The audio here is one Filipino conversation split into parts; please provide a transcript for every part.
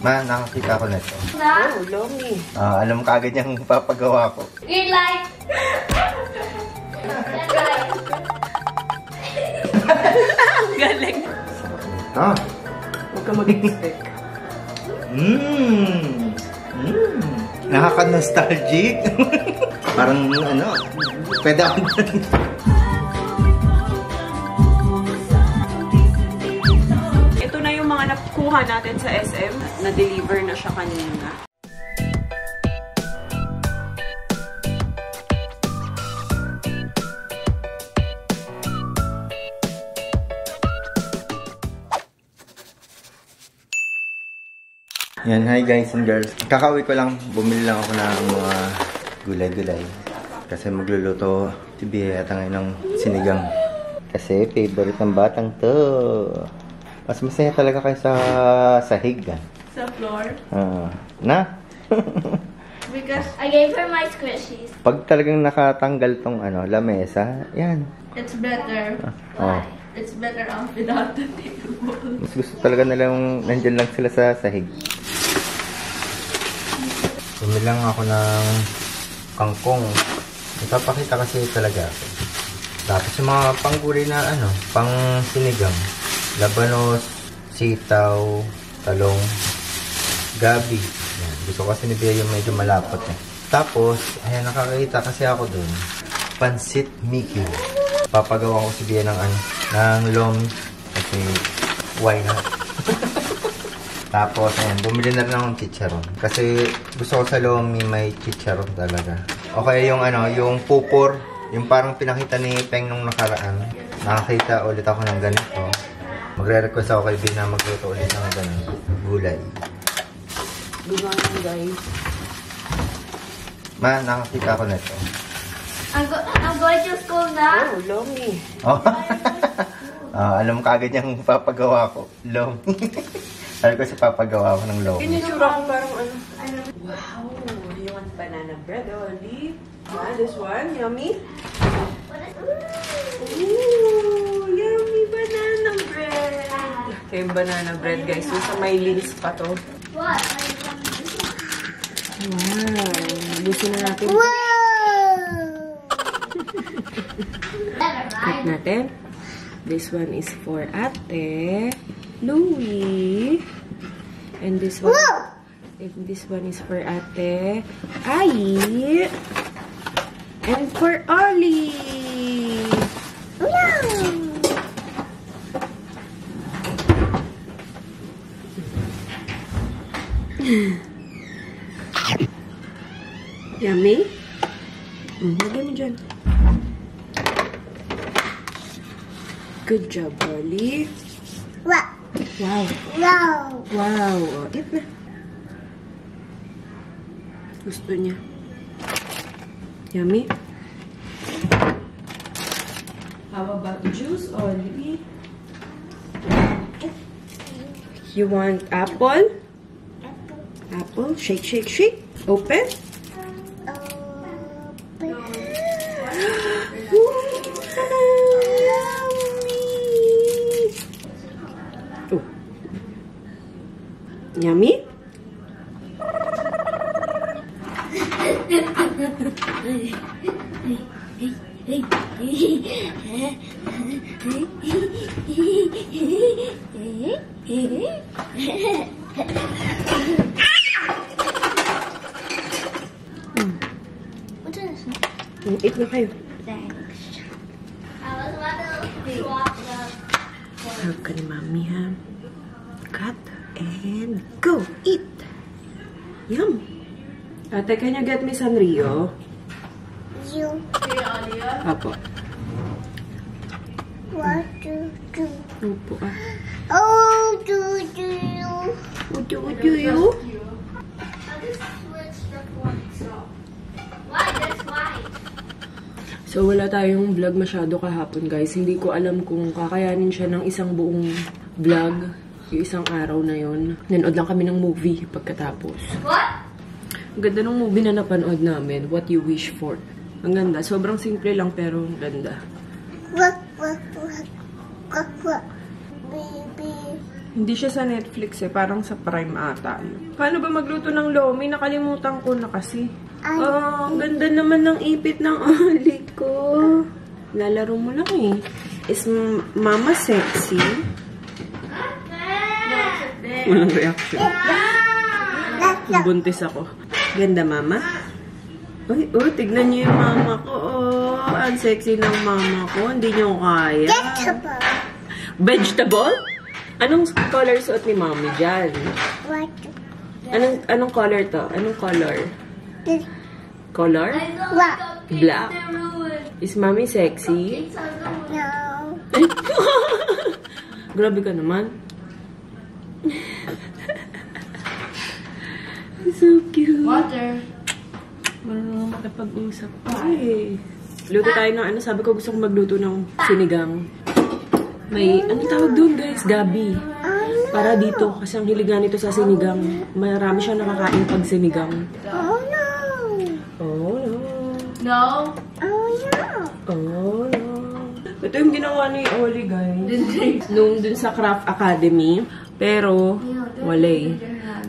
Ma, nakakita ko na ito. Oh, Lomi. Alam ka agad niyang papagawa ko. Green light! Ang galing. Ah. Huwag ka mag-expect. Nakaka-nostalgic. Parang ano, pwede ako. Ito na yung mga nakuha natin sa SM. Na-deliver na siya kanina. Yan, hi guys and girls. Kakauwi ko lang, bumili lang ako ng mga gulay-gulay. Kasi magluluto si Biyata ngayon ng sinigang. Kasi favorite ng batang to. Mas masaya talaga kayo sa sahig. Sa floor? Na? Because I gave her my squishies. Pag talagang nakatanggal tong lamesa, yan. It's better. Oh. It's better off without the table. Mas gusto talaga nilang nandyan lang sila sa sahig. Bumili lang ako ng kangkong. Ipapakita kasi talaga ako. Tapos yung mga panggulay na pang sinigang. Labanos, sitaw, talong, gabi. Yan. Gusto kasi ni Bea yung medyo malapot eh. Tapos, ayan, nakakita kasi ako dun. Pansit Mickey. Papagawa ko si Bea ng lomi. Kasi, why not? Tapos, ayan, bumili na rin akong chicharon. Kasi, gusto ko sa lomi may chicharon talaga. Okay, yung yung pupor. Yung parang pinakita ni Peng nung nakaraan. Nakakita ulit ako ng ganito. Magre-request ako kay Bea na magluto ulit ng ganito. Gulay. Gumawa guys. Ma, nakakita ko na ito. I'm going to school now. Oh, Lomi. Oh. Alam ka agad niyang papagawa ko. Lomi. Sabi ko sa papagawa ko ng lomi. Pinitsura ko parang wow! You want banana bread, Oli? Yeah, this one. Yummy? Ooh! Yummy banana bread! Okay, banana bread, guys. So, sa may linis pa to. What? Wow! Lusin na natin. Cut natin. This one is for Ate Louie. And this one is for Ate Ai. And for Ollie. Yummy? Lagay mo dyan. Good job, Ollie. What? Wow. No. Wow. Eat na. Gusto niya. Yummy. How about juice, Ollie? You want apple? Apple. Shake, shake, shake. Open. Yummy? What is this? Eat na kayo. Thanks. I was about to swap the... Harap ka ni Mami, ha? Cut and go! Eat! Yum! Ate, can you get me Sanrio? You. Apo. What to do? Opo, ah. Oh, do you? Udo you? Why? That's why. So, wala tayong vlog masyado kahapon, guys. Hindi ko alam kung kakayanin siya ng isang buong vlog. Yung isang araw na yon. Nanood lang kami ng movie pagkatapos. What? Ang ganda ng movie na napanood namin. What You Wish For. Ang ganda. Sobrang simple lang pero ang ganda. What? Baby. Hindi siya sa Netflix eh. Parang sa Prime ata yun. Paano ba magluto ng lomi? Nakalimutan ko na kasi. Oh, ganda naman ng ipit ng oli ko. Lalaro mo lang eh. Is Mama sexy? Walang reaction. Buntis ako. Ganda, Mama? Uy, oh, tignan niyo yung mama ko. Oh, ang sexy ng mama ko. Hindi niyo kaya. Vegetable. Vegetable? Anong color suot ni Mommy dyan? What? Anong color to? Anong color? Color? What? Black. Is Mommy sexy? No. Grabe ka naman. So cute. Water. Marunong makipag-usap pa eh. Luto tayo ng ano. Sabi ko gusto kong magluto ng sinigang. May, ano tawag doon guys? Gabi. Para dito. Kasi ang hiligan nito sa sinigang. Marami siya nakakain pag sinigang. Oh no. Oh no. No. Oh yeah. Oh no. Ito yung ginawa ni Oli guys. Nung dun sa Craft Academy. Pero, wala eh.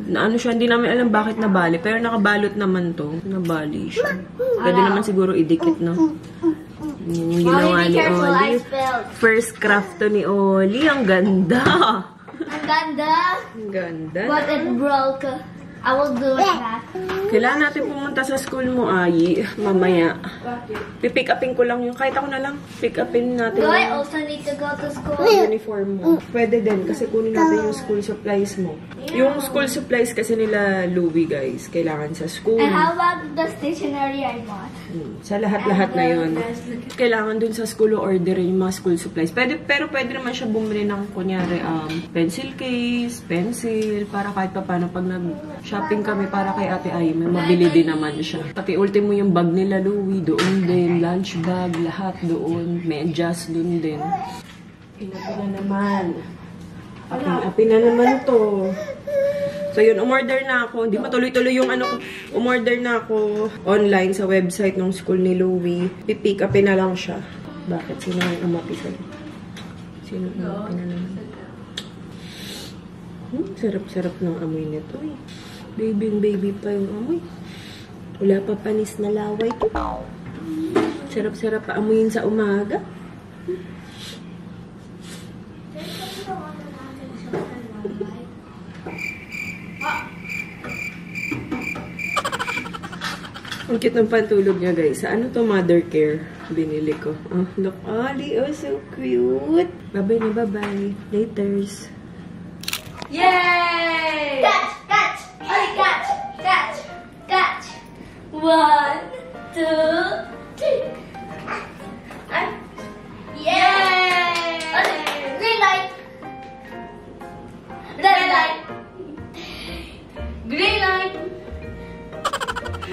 Na ano siya, hindi namin alam bakit nabali. Pero nakabalot naman to. Nabali siya. Pwede naman siguro idikit, no? Yan yung ginawa ni Oli. First craft to ni Oli. Ang ganda! Ang ganda. Ang ganda. But it broke. I will do it back. Kailangan natin pumunta sa school mo, Ayi. Mamaya. Pipick upin ko lang yung, kahit ako na lang. Pick upin natin Do I yung also need to go to school? uniform mo. Pwede din, kasi kunin natin yung school supplies mo. Yung school supplies kasi nila Louie, guys. Kailangan sa school. And how about the stationery I bought? Sa lahat-lahat na yun. Kailangan dun sa school orderin yung mga school supplies. Pero pwede naman siya bumili ng, kunyari, pencil case, pencil, para kahit pa paano pag nag-shopping kami para kay Ate Ay, may mabili din naman siya. Pati ultimo yung bag nila Louie, doon din. Lunch bag, lahat doon. Medyas doon din. Pinapi na naman. Api na naman to. So yun, umorder na ako. Hindi matuloy-tuloy yung ano ko. Umorder na ako online sa website ng school ni Louie. Pipick upin na lang siya. Bakit? Sino ang umapi sa'yo? Sino ang umapi na naman? Sarap-sarap ng amoy nito eh. Baby pa yung amoy. Wala pa panis na laway to. Sarap-sarap pa amoyin sa umaga. Ang cute ng pantulog niya, guys. Sa ano to? Mother Care. Binili ko. Oh, look, Ollie. Oh, so cute. Bye-bye na, bye-bye. Laters. Yay! Catch! Catch! Ollie, catch! Catch! Catch! 1, 2, 3. Yay! Ollie, green light! Red light! Green light!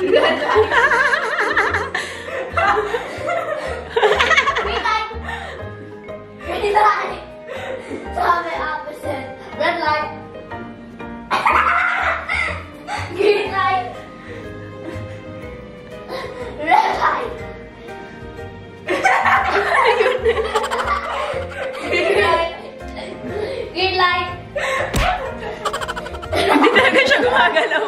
Red light! Green light! Green light! Tell me opposite. Red light! Green light! Red light! Green light! Green light! Hindi talaga siya gumagalaw.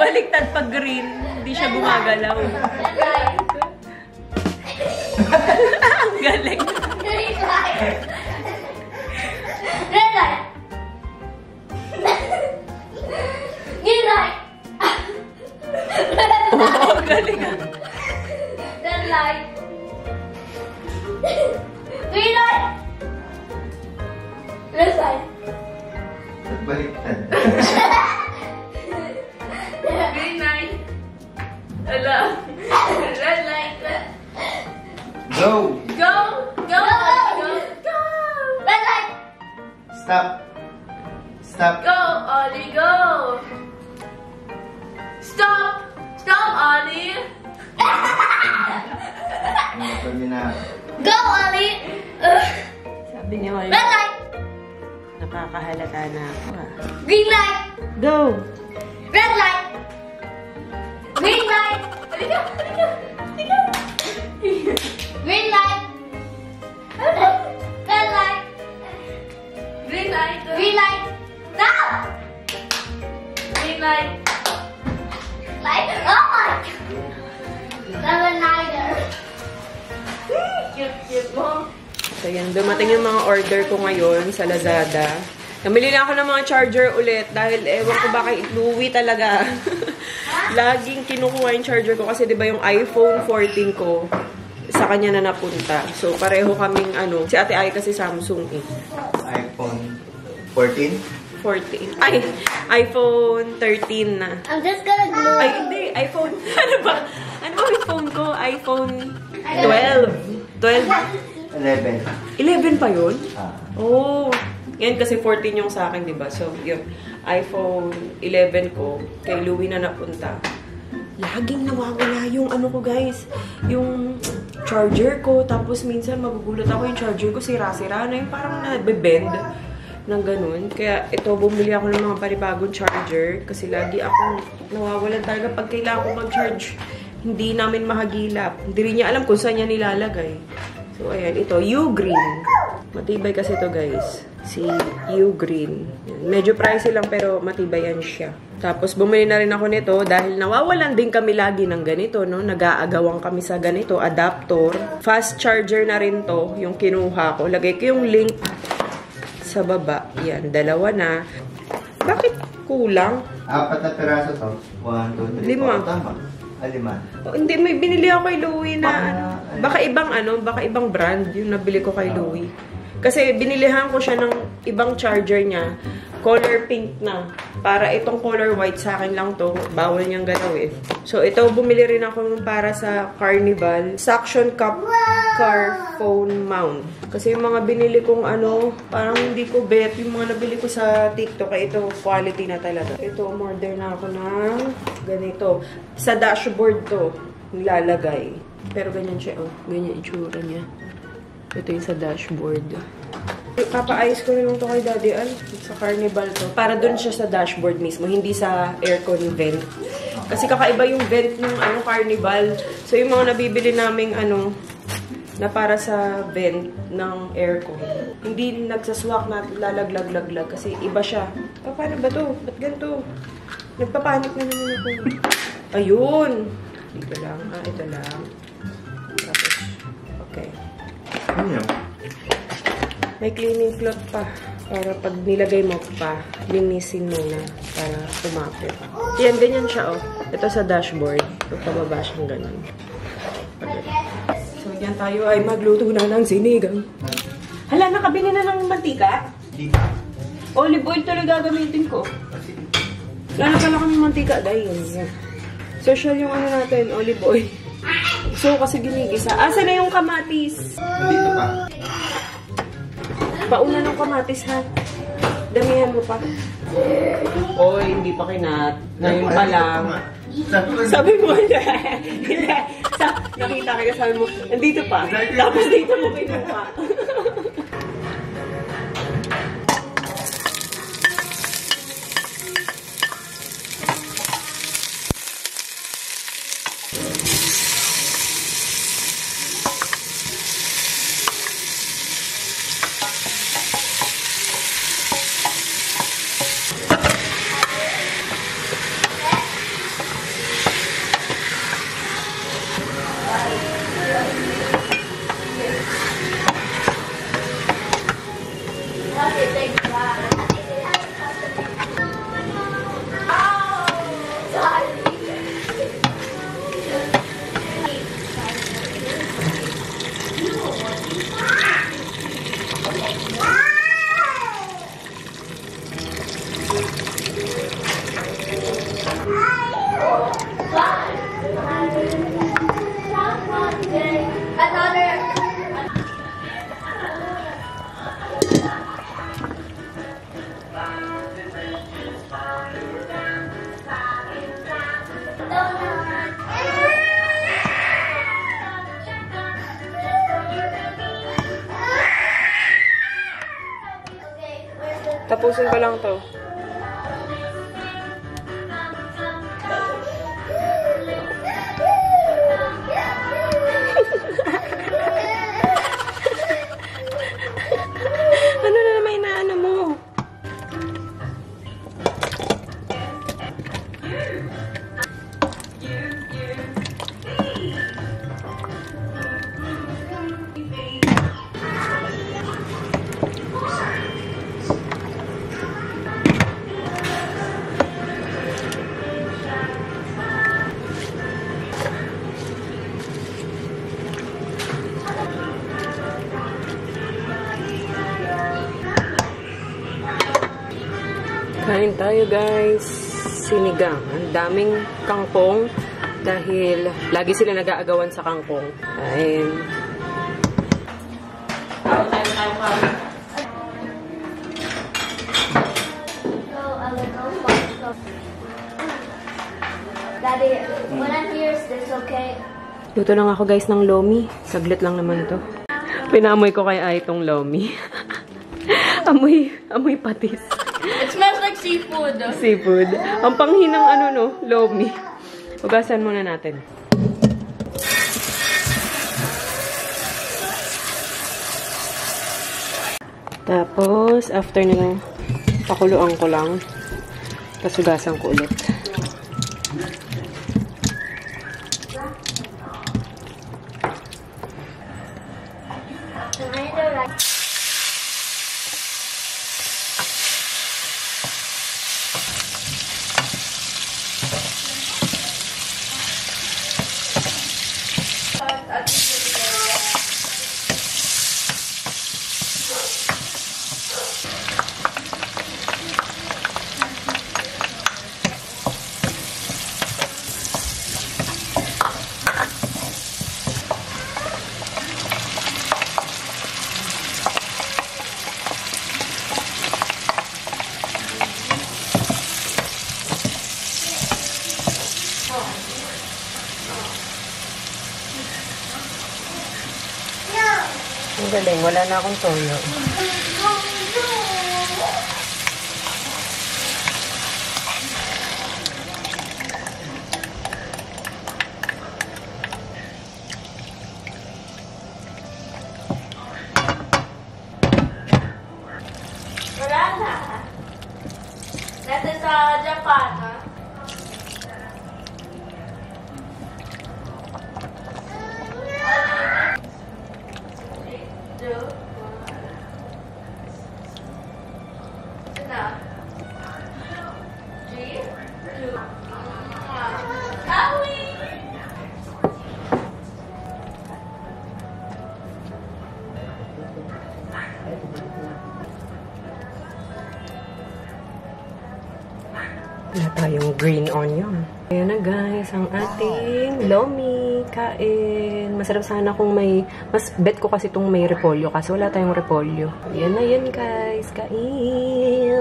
Baliktad pag green. Hindi siya gumagalaw. Red light! Ang galing. Green light! Red light! Green light! Oo, galing ah. Red light! Green light! Red light! Nagbaliktad. Green light! Hello! Red light! Go! Go! Go! Go! Go! Red light! Stop! Stop! Go, Ollie, go! Stop! Stop, Ollie! Pwede na. Go, Ollie! Sabi niya, Red light! nakakahalata na ako ah. Green light! Go! Red light! Green light! Halika! Halika! Halika! Green light! Red light! Green light! Green light. No! Green light. Light. Oh my God. Never neither. Cute mo. So yan, dumating yung mga order ko ngayon sa Lazada. Namili na ako ng mga charger ulit dahil ewan ko ba kay Louie talaga. Laging kinukuha yung charger ko kasi 'di ba yung iPhone 14 ko sa kanya na napunta. So pareho kaming si Ate Ai kasi Samsung iPhone 14? 14. Ay, iPhone 13 na. I'm just gonna glue. Ay, hindi. iPhone. Ano ba? Ano ba yung phone ko? iPhone 12. 11 pa yun? Oh. Yan kasi 14 yung sa akin, diba? So, yun. iPhone 11 ko, kay Louie na napunta. Laging nawawala yung ko, guys. Yung charger ko. Tapos, minsan, magugulat ako yung charger ko. Sira-sira na yung parang nabibend ng ganun. Kaya, ito, bumili ako ng mga panibagong charger. Kasi lagi akong nawawalan talaga pag kailangan ko mag-charge. Hindi namin mahagilap. Hindi rin niya alam kung saan niya nilalagay. So, ayan. Ito, U-Green. Matibay kasi ito, guys. Si U-Green. Medyo pricey lang, pero matibayan siya. Tapos, bumili na rin ako nito dahil nawawalan din kami lagi ng ganito, no? Nag-aagawang kami sa ganito. Adapter. Fast charger na rin to, yung kinuha ko. Lagay ko yung link sa baba. Yan, 2 na. Bakit kulang? 4 na piraso to. 1, 2, 3, 5. Tama. 5. Oh, hindi, may binili ako kay Louie na baka ibang brand yung nabili ko kay Louie. Kasi binilihan ko siya ng ibang charger niya. Color pink na. Para itong color white sa akin lang to. Bawal niyang galawin. So, ito bumili rin ako para sa Carnival. Suction cup car phone mount. Kasi yung mga binili kong parang hindi ko bet. Yung mga nabili ko sa TikTok, ito quality na talaga. Ito, order na ako ng ganito. Sa dashboard to, nilalagay. Pero ganyan siya, ganyan itsura niya. Ito yung sa dashboard. Papaayos ko rin lang ito kay Daddy Al. Sa Carnival to. Para dun siya sa dashboard mismo. Hindi sa aircon vent. Kasi kakaiba yung vent ng Carnival. So yung mga nabibili naming na para sa vent ng aircon. Hindi nagsaswak na lalaglag-laglag. Kasi iba siya. Paano ba to? Ba't ganito? Nagpapanik na naman ako. Ayun! Dito lang. Ito lang. Tapos, okay. Ano yun? May cleaning cloth pa. Para pag nilagay mo pa, linisin mo na para kumapit. Yan, ganyan siya, Ito sa dashboard. Ito pababa siyang ganyan. Okay. So, yan tayo ay magluto na ng sinigang. Hala, nakabili na ng mantika? Olive oil talaga gagamitin ko. Lalo pala kami mantika. Dahil yan. Social yung natin, olive oil. So, kasi ginigisa. Asa na yung kamatis? Dito pa. Pauna ng kamatis, ha? Damihan mo pa. Oy, hindi pa kinat. Ngayon pa lang. Sabi mo, hindi. Nakita ka, sabi mo, nandito pa. Tapos dito mo kinuha. Tapusin ko lang to. Ano na naman inaano mo? tayo guys. Sinigang. Ang daming kangkong dahil lagi sila nag-aagawan sa kangkong. Ayun. Daddy, when I'm here, is this okay? Luto lang ako guys ng lomi. Saglit lang naman to. Pinamoy ko kay Ai itong lomi. amoy patis. It smells like seafood. Seafood. Ang panghinang ano no, lomi. Hugasan muna natin. Tapos, after nila, pakuluan ko lang. Tapos hugasan ko ulit. Ang galing, wala na akong toyo. Wala na. Nasa sa Japan, ha? Wala tayong green onion. Ayan na guys, ang ating lomi. Kain. Masarap sana kung may... Mas bet ko kasi itong may repolyo kasi wala tayong repolyo. Ayan na yan guys. Kain.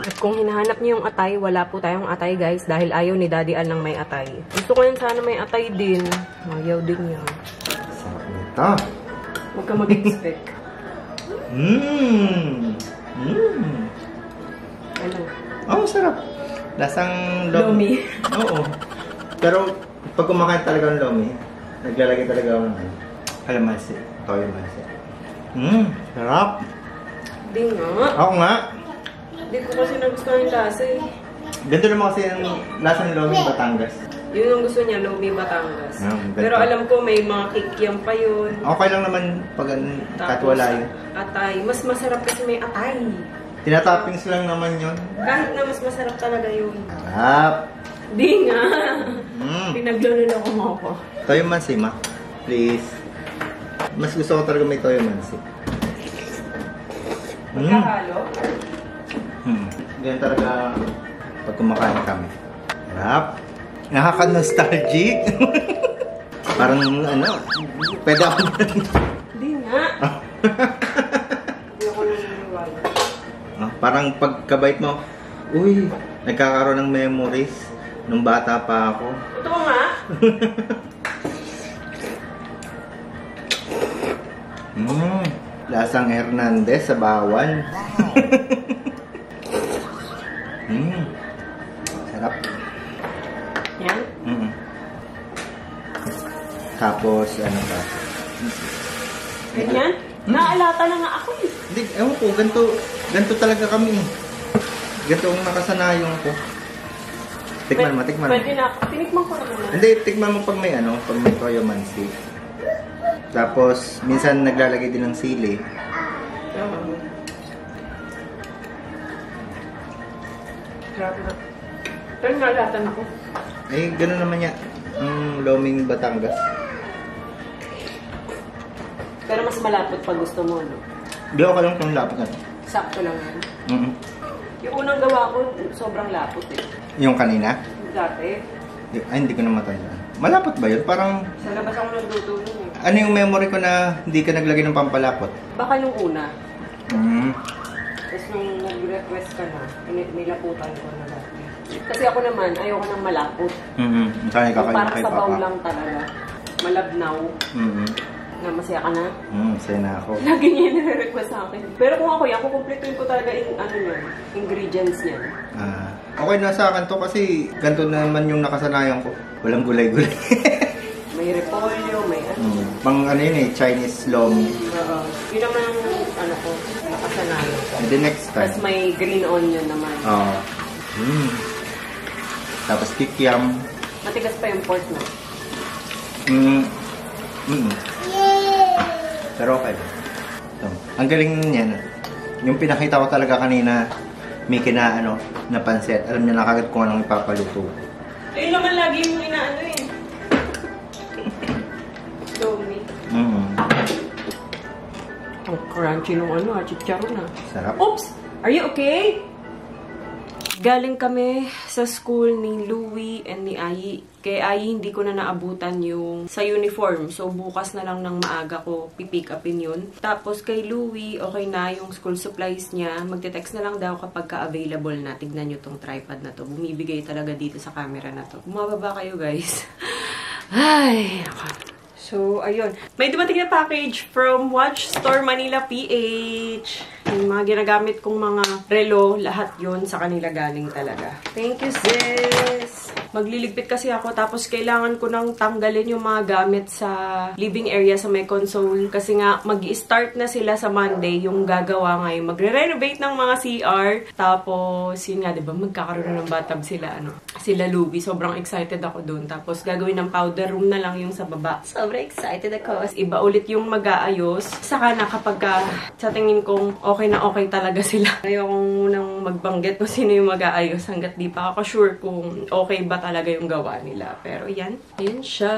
At kung hinahanap niyo yung atay, wala po tayong atay guys dahil ayaw ni Daddy Al ng may atay. Gusto ko yan sana may atay din. Ayaw din yan. Sarap nito. Huwag ka mag-expect. Ano? Oh, sarap. Lasang lomi. Oo. Pero, pag kumakain talaga ng lomi, naglalagay talaga ako ng kalamansi. Toyo mansi. Sarap. Di nga. Ako nga. Di ko kasi nagustuhan yung lasa eh. Ganito naman kasi yung lasang lomi Batangas. Yun ang gusto niya, lomi Batangas. Ganito. Pero alam ko may mga kikiam pa yun. Okay lang naman pag kahit wala yun. Atay. Mas masarap kasi may atay. Tinatoppings lang naman yun. Kahit na mas masarap talaga yun. Sarap. Di nga. Pinagluloko mo ako. Toyo mansi, ma. Please. Mas gusto ko talaga may toyo mansi. Magkahalo? Ganyan talaga pag kumakain kami. Sarap. Nakaka-nostalgic. Parang ano, pwede ako. Di nga. Hindi ako naniniwala. Parang pagkabait mo, uy, nagkakaroon ng memories nung bata pa ako. Totoo nga. Lasang Hernandez sa bawal. Sarap. Yan? Tapos, ano pa? Ganyan? Naalata na nga ako eh. Hindi, ewan ko, ganito talaga kami. Ganito ang nakasanayon ko. Tikman mo. Pwede na. Tinikman ko naman. Hindi, tikman mo pag may toyo mansi. Tapos, minsan naglalagay din ng sili. Grabe na. Pero nalatan ako. Eh, gano'n naman yan. Ang loming Batangas. Pero mas malapot pag gusto mo, no? Hindi ako lang itong lapot na. Sakto lang yan. Yung unang gawa ko, sobrang lapot eh. Yung kanina? Dati. Ay, hindi ko na matandaan. Malapot ba yun? Parang... Sa labas ako nagluto nun eh. Ano yung memory ko na hindi ka naglagay ng pampalapot? Baka nung una. Mm. Tapos nung nag-request ka na, nilaputan ko na dati. Kasi ako naman, ayoko nang malapot. Saan ka Parang sabaw lang talaga. Malabnaw. Na masaya ka na? Masaya na ako. Lagi niya nire-request sa akin. Pero kung ako yan, kukumpletuin ko talaga yung ingredients niyan. Okay na sa akin to kasi ganito naman yung nakasanayan ko. Walang gulay-gulay. May repolyo, may ano. Pang ano yun eh, Chinese lomi. Oo. Yun naman ang ano ko, nakasanayan ko. And the next time. Tapos may green onion naman. Oo. Tapos kikiam. Matigas pa yung pork na. Pero okay. So, ang galing niyan. Yung pinakita ko talaga kanina, may na pansit. Alam niya na kagad kung anong ipapaluto. Ayun naman lagi yung inaano eh. Lomi. Ang crunchy nung chicharon na. Sarap. Oops! Are you okay? Galing kami sa school ni Louie and ni Ayi. Kay Ayi, hindi ko na naabutan yung sa uniform. So, bukas na lang ng maaga ko pipick upin yun. Tapos, kay Louie, okay na yung school supplies niya. Magte-text na lang daw kapag ka-available na. Tignan nyo tong tripod na to. Bumibigay talaga dito sa camera na to. Bumababa kayo, guys. Ay, so, ayun. May dumating na package from Watch Store Manila PH. Yung mga ginagamit kong mga relo, lahat yon sa kanila galing talaga. Thank you, sis! Magliligpit kasi ako, tapos kailangan ko nang tanggalin yung mga gamit sa living area sa may console. Kasi nga, mag-start na sila sa Monday, yung gagawa ngayon. Magre-renovate ng mga CR. Tapos, yun nga, diba, magkakaroon ng bathtub sila, sila Louie. Sobrang excited ako dun. Tapos, gagawin ng powder room na lang yung sa baba. Sobrang excited ako. Iba ulit yung mag-aayos. Saka na kapag sa tingin kong okay na okay talaga sila. Ayokong munang magbanggit kung sino yung mag-aayos hanggat di pa ako sure kung okay ba talaga yung gawa nila. Pero yan. Yan siya.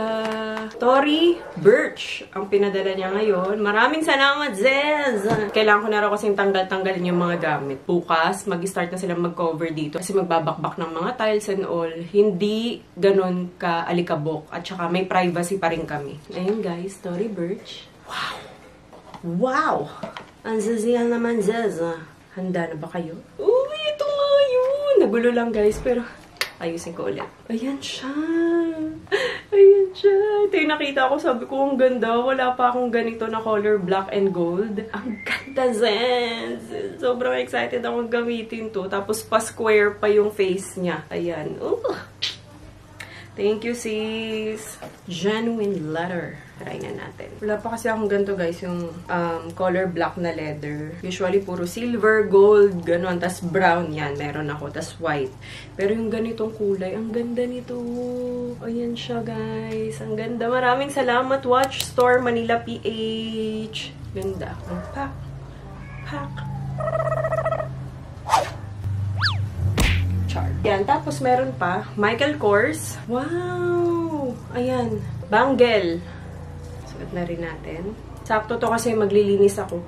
Tory Birch ang pinadala niya ngayon. Maraming salamat, Zez! Kailangan ko na raw kasing tanggalin yung mga gamit. Bukas, mag-start na sila mag-cover dito. Kasi magbabakbak ng mga tiles and all. Hindi ganun ka-alikabok. At saka may privacy pa rin kami. Ayun guys, Tory Birch. Wow! Wow! Ang zaziyan naman, Zez. Handa na ba kayo? Uy, ito nga yun! Nagulo lang guys, pero ayusin ko ulit. Ayan siya. Ayan siya. Ito yung nakita ko. Sabi ko, ang ganda. Wala pa akong ganito na color black and gold. Ang ganda, Zez. Sobrang excited akong gamitin to. Tapos, pa-square pa yung face niya. Ayan. Thank you, sis. Genuine leather. Try nga natin. Wala pa kasi akong ganito, guys, yung color black na leather. Usually, puro silver, gold, gano'n. Tas brown, yan. Meron ako. Tas white. Pero yung ganitong kulay, ang ganda nito. Ayan siya, guys. Ang ganda. Maraming salamat, Watch Store Manila PH. Ganda. Ang pack. Pack. Chart. Yan. Tapos, meron pa. Michael Kors. Wow! Ayan. Bangle. Suot na rin natin. Sakto to kasi maglilinis ako.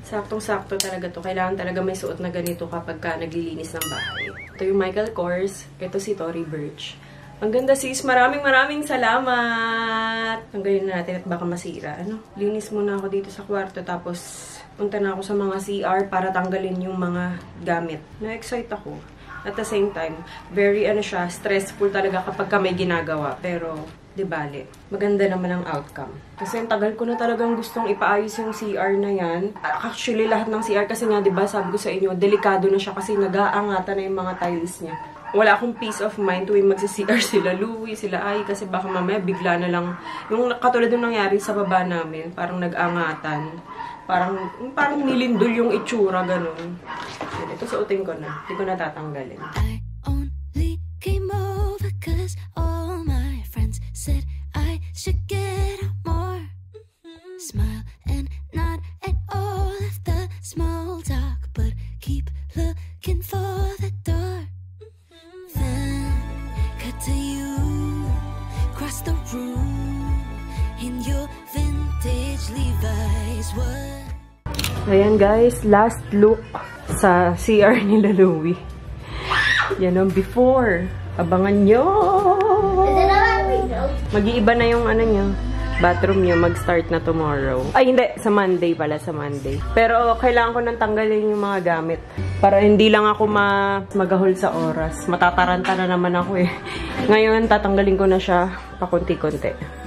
Saktong-sakto talaga to. Kailangan talaga may suot na ganito kapag ka naglilinis ng bahay. Ito yung Michael Kors. Ito si Tory Birch. Ang ganda sis. Maraming salamat. Tanggalin na natin at baka masira. Linis muna ako dito sa kwarto. Tapos punta na ako sa mga CR para tanggalin yung mga gamit. Na-excite ako. At the same time, very stressful talaga kapag ka may ginagawa. Pero, di bale, maganda naman ang outcome. Kasi ang tagal ko na talagang gustong ipaayos yung CR na yan. Actually, lahat ng CR kasi nga, di ba, sabi ko sa inyo, delikado na siya kasi nag-aangatan na yung mga tiles niya. Wala akong peace of mind tuwing magsi-CR sila Louie, sila Ay, kasi baka mamaya bigla na lang, yung katulad yung nangyari sa baba namin, parang nag-angatan. Parang nilindol yung itsura, ganun. Ito suotin ko na. Hindi ko na tatanggalin. I only came over cause all my friends said I should get out more. Smile and nod at all of the small talk, but keep looking for the door. Then cut to you, cross the room in your vintage Levi's. What? Ayan guys, last look sa CR nila Louie. Yan ang before. Abangan nyo! Is it a window? Mag-iiba na yung ano nyo. Bathroom nyo, mag-start na tomorrow. Ay, hindi. Sa Monday pala, sa Monday. Pero kailangan ko nang tanggalin yung mga gamit. Para hindi lang ako magahol sa oras. Matataranta na naman ako eh. Ngayon, tatanggalin ko na siya pakunti-kunti.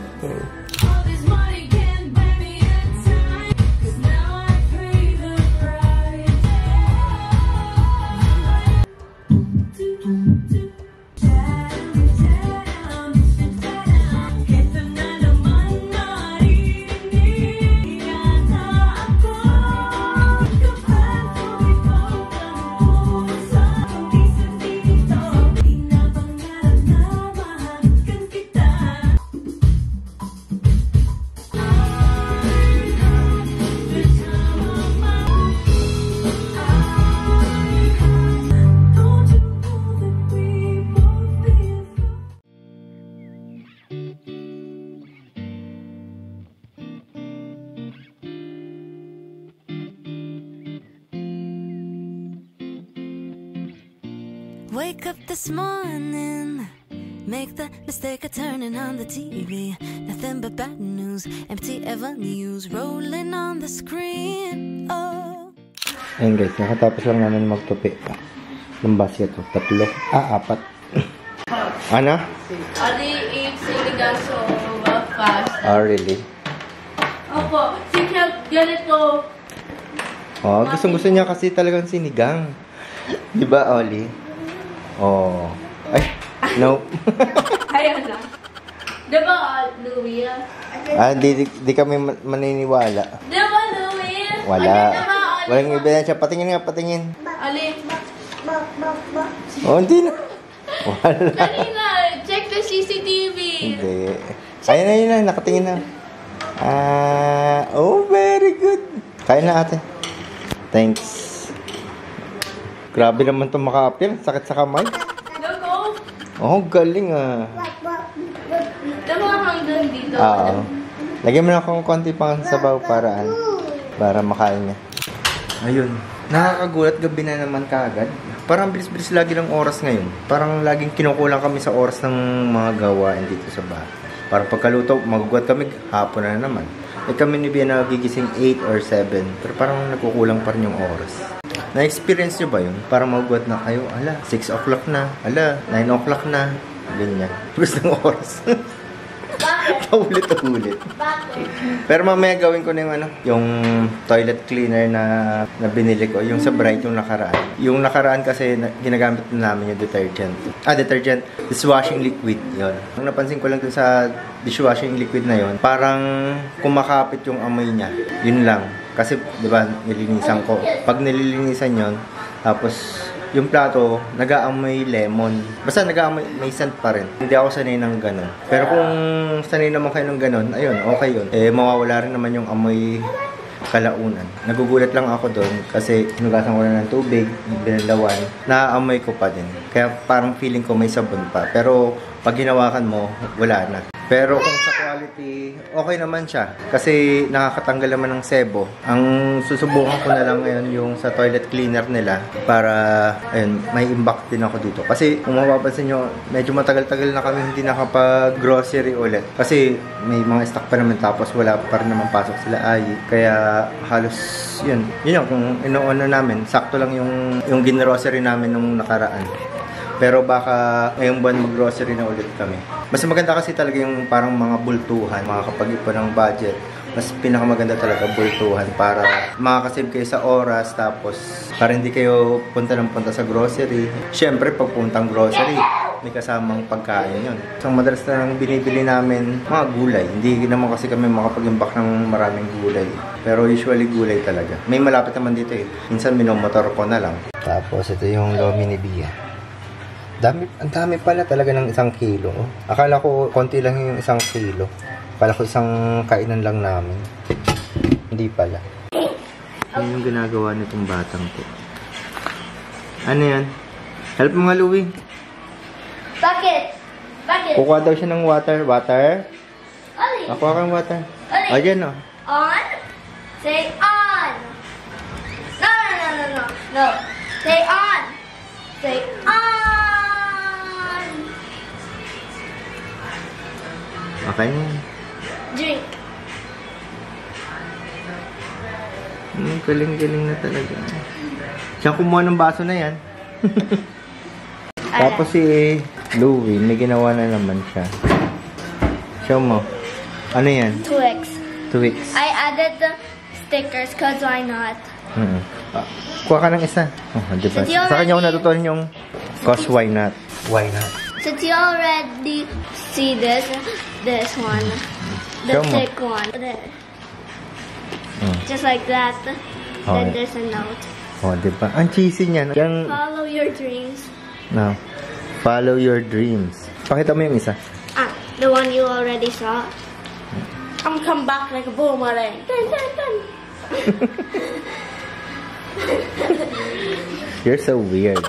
Wake up this morning, make the mistake of turning on the TV. Nothing but bad news, empty ever news rolling on the screen. Oh. Ayun guys, nakatapos lang namin magtupi. Ng basket to. 3. 4. Ano? Ali eats sinigang so fast. Oh, really? Opo, siya ganito. Oh, gusto niya kasi talagang sinigang. Diba, Oli? Oh. Ay, no. Ayaw na. Diba, Louie? Di kami maniniwala. Diba, Louie? Wala. Walang ebidensya. Patingin nga, patingin. Ali. Oh, hindi na. Wala. Kanina, check the CCTV. Hindi. Ayun na, nakatingin na. Oh, very good. Kaya na ate. Thanks. Grabe naman itong makapil. Sakit sa kamay. Logo. Oh, galing ah. Diba hanggang dito? Oo. Lagyan mo na akong konti pang sabaw para makain niya. Ayun. Nakakagulat, gabi na naman kaagad. Parang bilis-bilis lagi ng oras ngayon. Parang laging kinukulang kami sa oras ng mga gawain dito sa bahay. Parang pagkaluto, magugulat kami, hapon na naman. Kami ni Bia nagigising 8 or 7. Pero parang nagkukulang pa rin yung oras. Na-experience nyo ba yun? Parang magugulat na kayo, 6 o'clock na, 9 o'clock na. Ganyan. Gusto ng oras. Paulit-ulit. Pero mamaya gawin ko na yung toilet cleaner na binili ko. Yung sa Bright, yung nakaraan. Yung nakaraan kasi ginagamit na namin yung detergent. Detergent. Dishwashing liquid. Yun. Ang napansin ko lang dun sa dishwashing liquid na yun, parang kumakapit yung amoy niya. Yun lang. Kasi, di ba, nilinisan ko. Pag nililinisan yon, tapos yung plato, nag-aamoy lemon. Basta nag-aamoy, may scent pa rin. Hindi ako sanay ng ganun. Pero kung sanay naman kayo ng ganun, ayun, okay yun. Mawawala rin naman yung amoy kalaunan. Nagugulat lang ako doon kasi hinugasan ko na ng tubig, binalawan, naaamoy ko pa din. Kaya parang feeling ko may sabon pa. Pero pag hinawakan mo, wala na. Pero kung sa quality, okay naman siya. Kasi nakakatanggal naman ng sebo. Ang susubukan ko na lang ngayon yung sa toilet cleaner nila para, ayun, may impact din ako dito. Kasi kung mapapansin nyo, medyo matagal-tagal na kami hindi nakapag-grocery ulit. Kasi may mga stock pa naman tapos wala pa rin naman pasok sila ay. Kaya halos, yun kung ino-ano namin, sakto lang yung gin-grocery namin nung nakaraan. Pero baka ngayong buwan mag-grocery na ulit kami. Mas maganda kasi talaga yung parang mga bultuhan, makakapag-ipon ng budget. Mas pinakamaganda talaga bultuhan para makakasave kayo sa oras, tapos para hindi kayo punta ng punta sa grocery. Siyempre, pag puntang grocery, may kasamang pagkain yun. So, madalas na lang binibili namin mga gulay. Hindi naman kasi kami makapag-imbak ng maraming gulay. Pero usually gulay talaga. May malapit naman dito eh. Minsan minomotor ko na lang. Tapos ito yung lomi ni Bia. Ang dami pala talaga ng 1 kilo. Oh. Akala ko konti lang yung 1 kilo. Akala ko isang kainan lang namin. Hindi pala. Ano yung ginagawa nitong batang to? Ano yan? Help mo nga, Louie. Bucket. Kukuha daw siya ng water. Water? Oli. Nakuha kang water. Oli. Ayan o. On. Say on. No. No. Say on. Say on. Okay. Drink. Galing-galing na talaga. Siya kumuha ng baso na yan. Tapos si Louie, may ginawa na naman siya. Show mo. Ano yan? Twix. Twix. I added the stickers because why not? Kuha ka ng isa. Oh, diba? Since you Sa kanya ko already- natutunan yung cause why not. Why not? Since you already see this one, the Show mo. thick one, there. Just like that. Then there's a note. Oh, diba? Ang cheesy niya. Yung, Follow your dreams. no. Follow your dreams. Pakita mo yung isa. The one you already saw. I'm come back like a boomerang. Dun, dun, dun. You're so weird.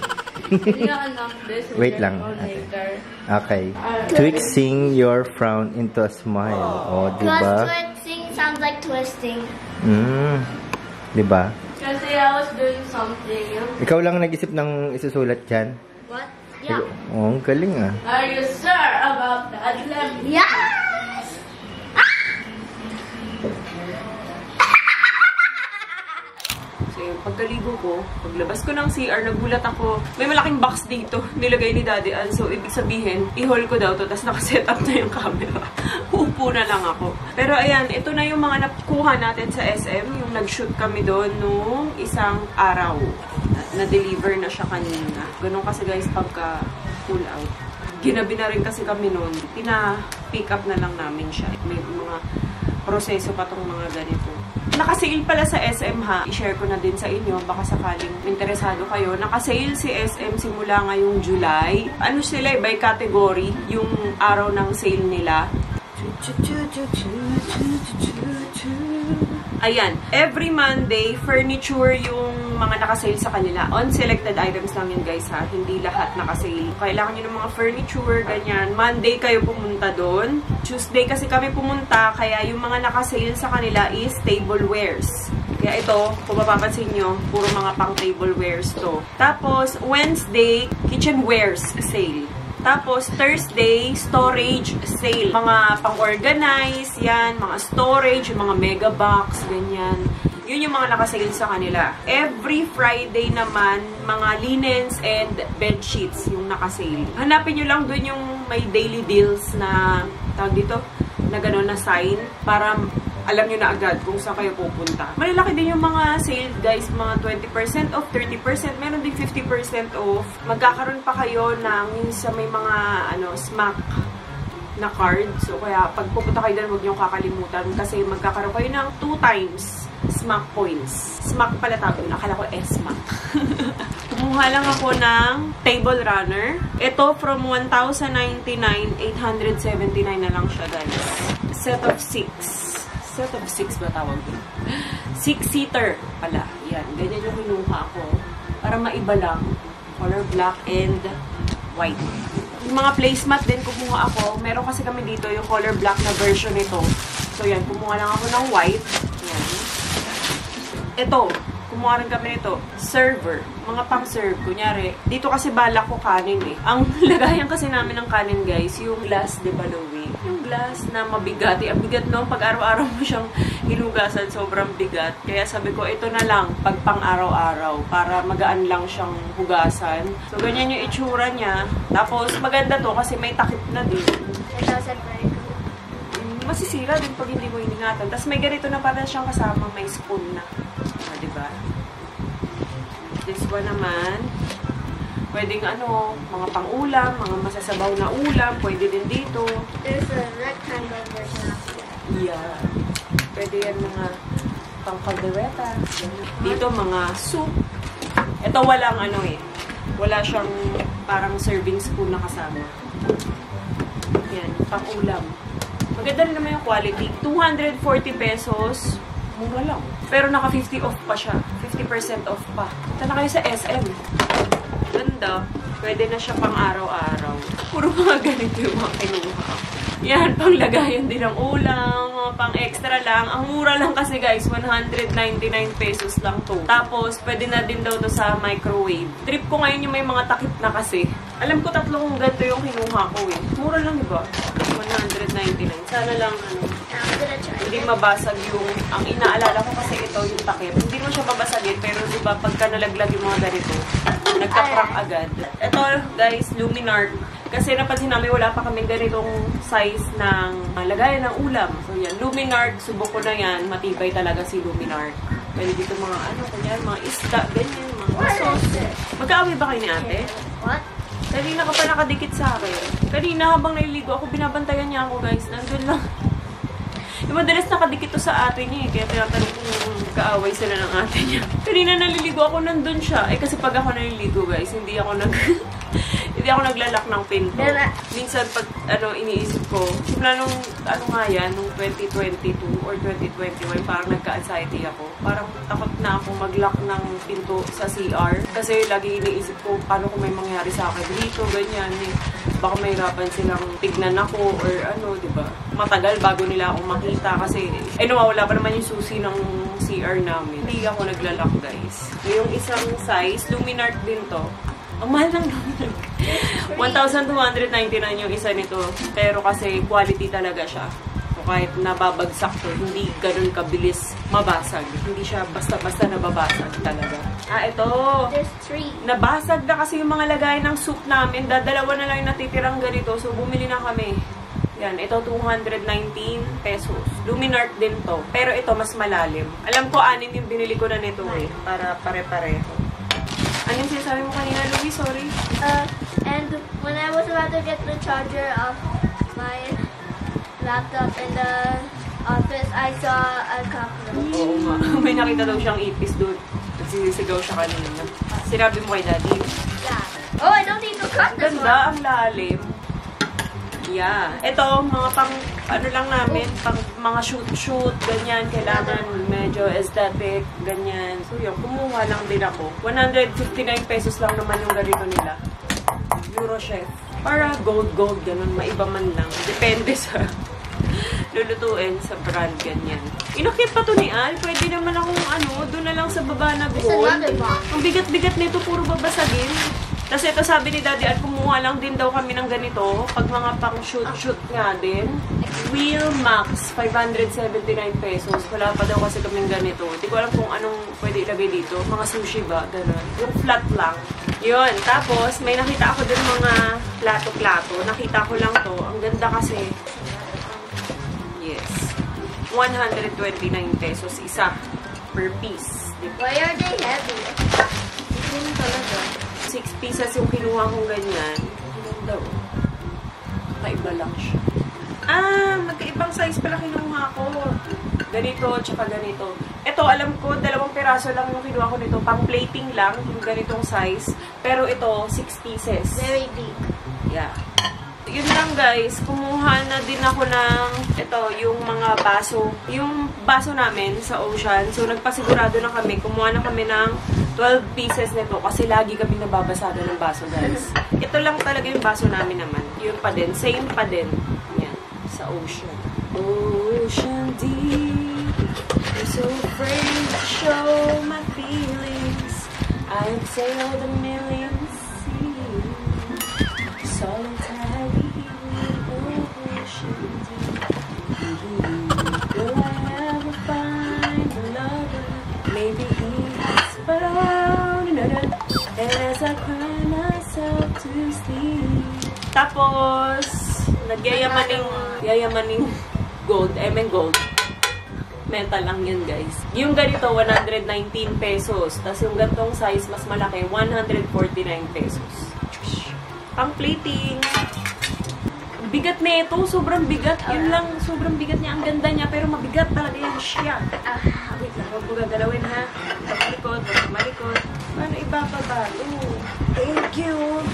unlock this. Wait lang. Okay. Twixing your frown into a smile. Oh, Because diba? twisting sounds like twisting. Diba? Kasi I was doing something. Ikaw lang nag-isip ng isusulat dyan? What? Yeah. Oh, ang galing ah. Are you sure about that? Yes! So yung pagkaligo ko, paglabas ko ng CR, nagulat ako. May malaking box dito, nilagay ni Daddy Ann. So ibig sabihin, i-haul ko daw to, tapos nakaset up na yung camera. Uupo na lang ako. Pero ayan, ito na yung mga nakuha natin sa SM. Yung nag-shoot kami doon nung isang araw. Na-deliver na siya kanina. Ganun kasi guys, pagka pull out. Ginabi na rin kasi kami noon. Pina-pick up na lang namin siya. May mga proseso pa tong mga ganito. Naka-sale pala sa SM ha. I-share ko na din sa inyo. Baka sakaling interesado kayo. Naka-sale si SM simula ngayong July. Ano sila by category? Yung araw ng sale nila. Ayan. Every Monday, furniture yung mga nakasale sa kanila. On selected items lang yun guys ha. Hindi lahat nakasale. Kailangan nyo ng mga furniture, ganyan. Monday kayo pumunta doon. Tuesday kasi kami pumunta. Kaya yung mga nakasale sa kanila is tablewares. Kaya ito, kung mapapansin nyo, puro mga pang tablewares to. Tapos, Wednesday, kitchenwares sale. Tapos, Thursday, storage sale. Mga pang-organize, yan. Mga storage, yung mga mega box, ganyan. Yun yung mga nakasale sa kanila. Every Friday naman, mga linens and bed sheets yung nakasale. Hanapin nyo lang dun yung may daily deals na, tawag dito, na gano'n na sign. Para alam nyo na agad kung saan kayo pupunta. Malalaki din yung mga sale, guys. Mga 20% off, 30%. Meron din 50% off. Magkakaroon pa kayo ng sa may mga smack na card. So, kaya pag pupunta kayo doon, huwag nyo kakalimutan. Kasi magkakaroon kayo ng 2 times smack points. Smack pala tawag yun. Akala ko S-smack. Kumuha lang ako ng table runner. Ito, from 1,099, 879 na lang siya, guys. Set of 6. Set of 6 ba tawag yun? 6-seater pala. Yan. Ganyan yung kinuha ko. Para maiba lang. Color black and white. Yung mga placemat din kumuha ako. Meron kasi kami dito yung color black na version nito. So yan, kumuha lang ako ng white. Yan. Ito, kumuha rin kami nito. Server. Mga pang-serve. Kunyari, dito kasi balak ko kanin eh. Ang lagayan kasi namin ng kanin guys, yung glass, di ba, Louie? Yung glass na mabigat. Ang bigat no, pag araw-araw mo siyang hinugasan, sobrang bigat. Kaya sabi ko, ito na lang, pag pang-araw-araw, para magaan lang siyang hugasan. So, ganyan yung itsura niya. Tapos, maganda to kasi may takip na din. It doesn't break. Masisira din pag hindi mo iningatan. Tapos, may ganito na pala siyang kasama, may spoon na. O, diba? This one naman, pwedeng mga pang-ulam, mga masasabaw na ulam, pwede din dito. There's a rectangle version of that. Yeah. Pwede yan mga pang-caldereta. Dito mga soup. Ito walang wala siyang parang serving spoon na kasama. Yan, pang-ulam. Maganda rin naman yung quality. 240 pesos. Mura lang. Pero naka 50 off pa siya. 50% off pa. Ito na kayo sa SM. Ganda. Pwede na siya pang araw-araw. Puro mga ganito yung mga kinuha. Yan, panglagayan din ng ulam, mga pang extra lang. Ang mura lang kasi guys, 199 pesos lang to. Tapos, pwede na din daw to sa microwave. Trip ko ngayon yung may mga takip na kasi. Alam ko tatlong ganito yung kinuha ko eh. Mura lang diba? 199. Sana lang hindi mabasag yung, ang inaalala ko kasi ito yung takip. Hindi mo siya babasagin, pero diba pagka nalaglag yung mga ganito, nagka-crack agad. Ito guys, Luminark. Kasi napansin namin wala pa kaming ganitong size ng lagayan ng ulam. So yan, Luminark, subok ko na yan. Matibay talaga si Luminark. Pwede dito mga ano, kanyan, mga isda, ganyan, mga sauce. Magkaaway ba kayo ni ate? What? Kanina ka pa nakadikit sa akin. Kanina habang naliligo ako, binabantayan niya ako guys. Nandun lang. Yung madalas nakadikit to sa ate niya eh. Kaya tinatanong kung kaaway sila ng ate niya. Kanina naliligo ako, nandun siya. Eh kasi pag ako naliligo guys, hindi ako naglalak ng pinto. Minsan pag iniisip ko, simula nung nga yan, nung 2022 or 2021, parang nagka-anxiety ako. Parang takot na ako mag-lock ng pinto sa CR. Kasi lagi iniisip ko, paano kung may mangyari sa akin dito, ganyan eh. Baka mahirapan silang tignan ako or diba? Matagal bago nila ako makita kasi nawawala pa naman yung susi ng CR namin. Hindi ako naglalak guys. Yung isang size, Luminark din to. Ang mahal ng Luminark. 1,299 yung isa nito. Pero kasi quality talaga siya. So kahit nababagsak to, hindi ganun kabilis mabasag. Hindi siya basta-basta nababasag talaga. Ito. There's 3. Nabasag na kasi yung mga lagay ng soup namin. Dalawa na lang yung natitirang ganito. So bumili na kami. Yan, ito 219 pesos. Luminark din to. Pero ito mas malalim. Alam ko, 6 yung binili ko na nito eh. Para pare-pareho. Ano yung sinasabi mo kanina, Louie? Sorry. And when I was about to get the charger of my laptop in the office, I saw a cockroach. Oo nga. May nakita daw siyang ipis doon. Nagsisigaw siya kanina. Sinabi mo kay Daddy? Yeah. Oh, I don't need to cut this one. Ganda, ang lalim. Yeah. Ito, mga pang, lang namin, pang mga shoot-shoot, ganyan, kailangan medyo aesthetic, ganyan. So yun, kumuha lang din ako. 159 pesos lang naman yung ganito nila. Eurochef. Para gold, ganun, maiba man lang. Depende sa lulutuin sa brand, ganyan. Inakit pa to ni Al. Pwede naman akong doon na lang sa baba na gold. Ang bigat-bigat nito, puro babasagin. Tapos ito sabi ni Daddy at kumuha lang din daw kami ng ganito pag mga pang shoot nga din. Wheel Max, 579 pesos. Wala pa daw kasi kaming ganito. Hindi ko alam kung anong pwede ilagay dito. Mga sushi ba? Ganun. Yung flat lang. Yun. Tapos may nakita ako din mga plato-plato. Nakita ko lang to. Ang ganda kasi. Yes. 129 pesos isa per piece. Why are they heavy? Ganun talaga. 6 pieces yung kinuha kong ganyan. Ganda oh. Kaiba lang siya. Magkaibang size pala kinuha ko. Ganito, tsaka ganito. Ito, alam ko, 2 piraso lang yung kinuha ko nito. Pang plating lang, yung ganitong size. Pero ito, 6 pieces. Very big. Yeah. Yun lang guys, kumuha na din ako ng ito, yung mga baso. Yung baso namin sa Ocean. So, nagpasigurado na kami. Kumuha na kami ng 12 pieces nito kasi lagi kami nababasado ng baso guys. Ito lang talaga yung baso namin naman. Yun pa din. Same pa din. Yan. Sa Ocean. Ocean deep, I'm so afraid to show my feelings. I've sailed a million seas, solitary ocean deep. Will I ever find a lover? Maybe he's found another. And as I cry myself to sleep. Tapos, yayamaning gold, gold. Metal lang yun, guys. Yung ganito, 119 pesos. Tapos yung gantong size, mas malaki, 149 pesos. Pang plating. Bigat na ito, sobrang bigat. Yun lang, sobrang bigat niya. Ang ganda niya, pero mabigat talaga yan siya. Wait lang, huwag mo gagalawin ha. Pagmalikot, pagmalikot. Paano ibababa? Thank you.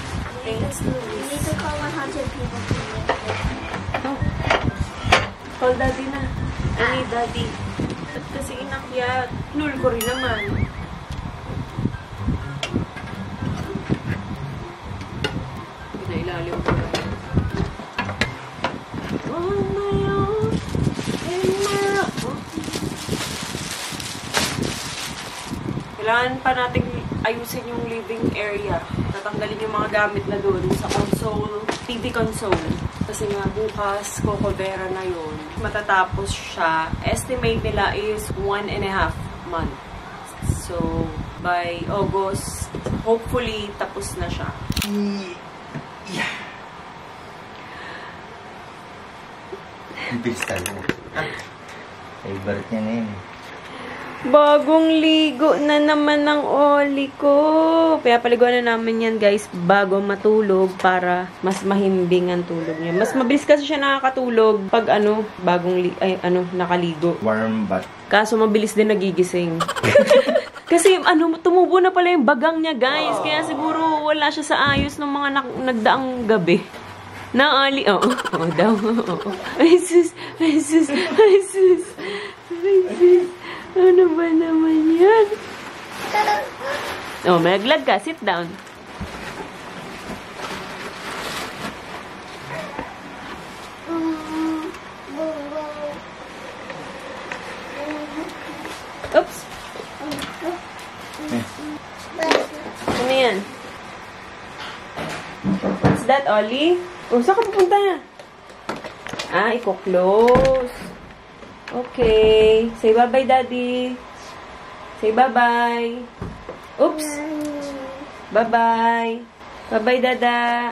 Thanks, You Louis. need to call 100 people to me. Call Daddy na. I need Daddy. At kasi inakyat. Lul ko rin naman. Pinailalim ko rin. On my own, in my own. Kailangan pa natin ayusin yung living area. Tatanggalin yung mga gamit na doon sa console, TV console. Kasi nga bukas, Cocovera na yun. Matatapos siya. Estimate nila is 1.5 months. So, by August, hopefully, tapos na siya. Yeah. Bilis tayo. Favorite niya na yun. Bagong ligo na naman ng Oli ko. Kaya paliguan na namin yan, guys, bago matulog para mas mahimbing ang tulog niya. Mas mabilis kasi siya nakakatulog pag nakaligo. Warm bath. Kaso mabilis din nagigising. Kasi tumubo na pala yung bagang niya, guys. Kaya siguro wala siya sa ayos ng mga nagdaang gabi. Na Ali, daw. Ay sus. Ano ba naman yan? Malaglag ka. Sit down. Oops. Ano yan? What's that, Ollie? Saan ka pupunta? Iko-close. Okay. Say bye-bye, Daddy. Say bye-bye. Oops. Bye-bye. Bye-bye, Dada.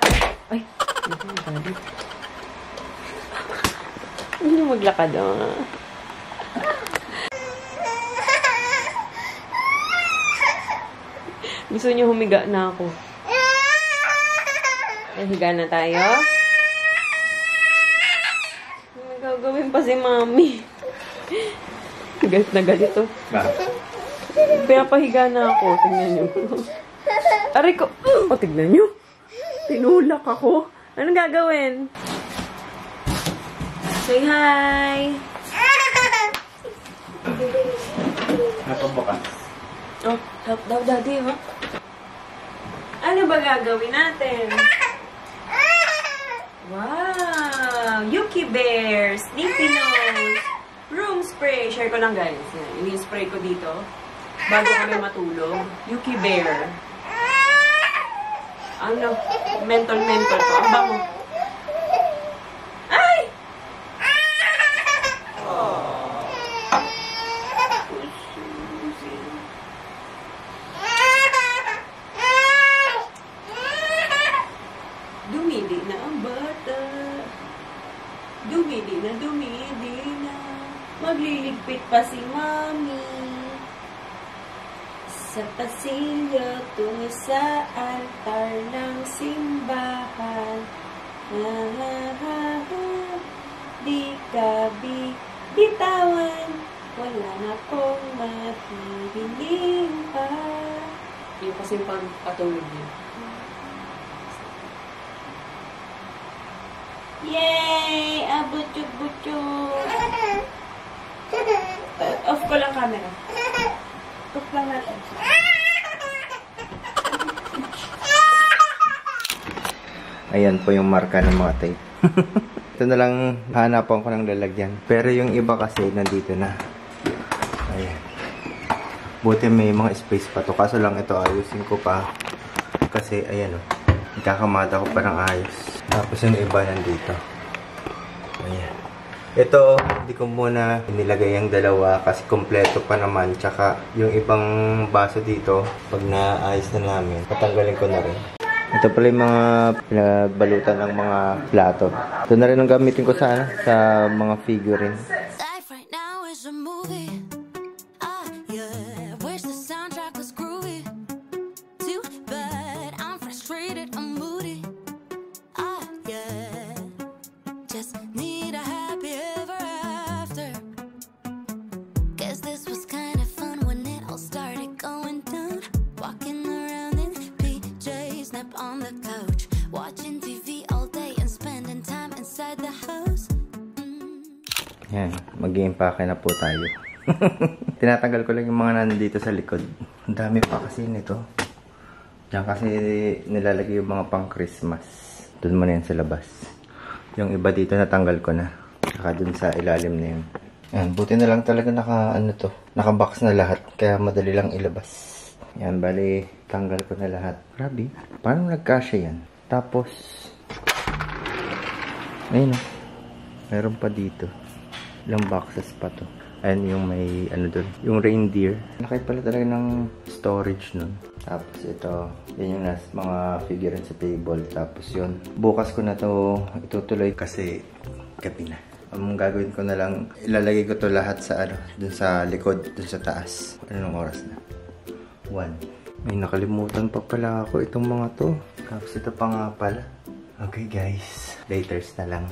Ay. Daddy. Hindi maglakad, Gusto niyo humiga na ako. Higa na tayo. May gagawin pa si Mami. Galit na ganito. Pinapahiga na ako. Tingnan niyo. Aray ko. Tignan niyo. Tinulak ako. Anong gagawin? Say hi. Napabukas. Help daw, Daddy, Ano ba gagawin natin? Wow! Yuki Bear! Sneaky Nose! Room spray! Share ko lang, guys. Ini-spray ko dito. Bago kami matulog. Yuki Bear. Mentol-mentol to. Ang bango. Ay! Dumidi na ang bata. Dumidi na. Magliligpit pa si Mami. Sa pasilyo tungo sa altar ng simbahan. Di ka bitawan. Wala na pong mahihiling pa. Yung kasi pagpatulog niya. Yay! Butyog-butyog! Off ko lang camera. Off lang natin. Ayan po yung marka ng mga tape. Ito na lang hanapan ko ng lalagyan. Pero yung iba kasi nandito na. Ayan. Buti may mga space pa to. Kaso lang ito ayusin ko pa. Kasi ayan o. Ikakamada ko pa ng ayos. Tapos yung iba nandito. Ayan. Ito, hindi ko muna inilagay yung dalawa kasi kompleto pa naman. Tsaka yung ibang baso dito, pag naayos na namin, patanggalin ko na rin. Ito pala yung mga pinagbalutan ng mga plato. Ito na rin ang gamitin ko sa mga figurines. Life right now is a movie. Yeah. Wish the soundtrack was groovy. Too bad I'm frustrated, I'm moody. Yeah. Just need a happy ever after. Guess this was kind of fun when it all started going down. Walking around in PJs, nap on the couch, watching TV all day and spending time inside the house. Yan, mag-i-impake na po tayo. Tinatanggal ko lang yung mga nandito sa likod. Ang dami pa kasi nito. Diyan kasi nilalagay yung mga pang Christmas. Doon mo na yan sa labas. Yung iba dito natanggal ko na. Saka dun sa ilalim na yun. Yan, buti na lang talaga naka-box na lahat. Kaya madali lang ilabas. Yan, bali, tanggal ko na lahat. Grabe, paano nagkasya yan? Tapos, ayun o. Meron pa dito. Ilang boxes pa to. Ayan yung may, dun, yung reindeer. Laki pala talaga ng storage nun. Tapos ito, yan yung mga figure sa table. Tapos yun, bukas ko na to itutuloy kasi gabi na. Ang gagawin ko na lang, ilalagay ko to lahat sa dun sa likod, dun sa taas. Anong oras na? 1. May nakalimutan pa pala ako itong mga to. Tapos ito pa nga pala. Okay guys, laters na lang.